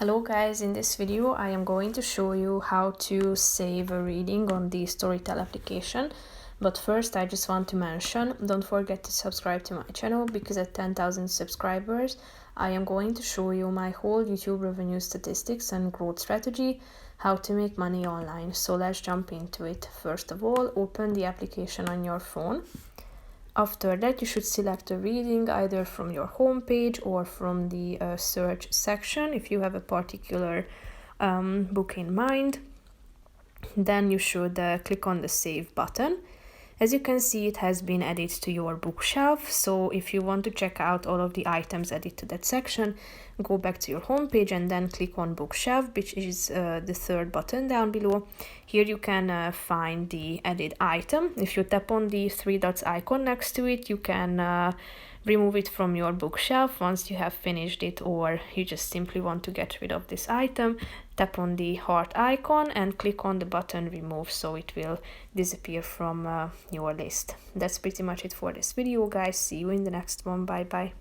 Hello guys, in this video I am going to show you how to save a reading on the Storytel application. But first I just want to mention, don't forget to subscribe to my channel because at 10,000 subscribers I am going to show you my whole YouTube revenue statistics and growth strategy, how to make money online. So let's jump into it. First of all, open the application on your phone. After that, you should select a reading either from your home page or from the search section if you have a particular book in mind. Then you should click on the save button. As you can see, it has been added to your bookshelf. So if you want to check out all of the items added to that section, go back to your home page and then click on bookshelf, which is the third button down below. Here you can find the added item. If you tap on the three dots icon next to it, you can remove it from your bookshelf once you have finished it, or you just simply want to get rid of this item. Tap on the heart icon and click on the button remove, so it will disappear from your list. That's pretty much it for this video, guys. See you in the next one. Bye bye.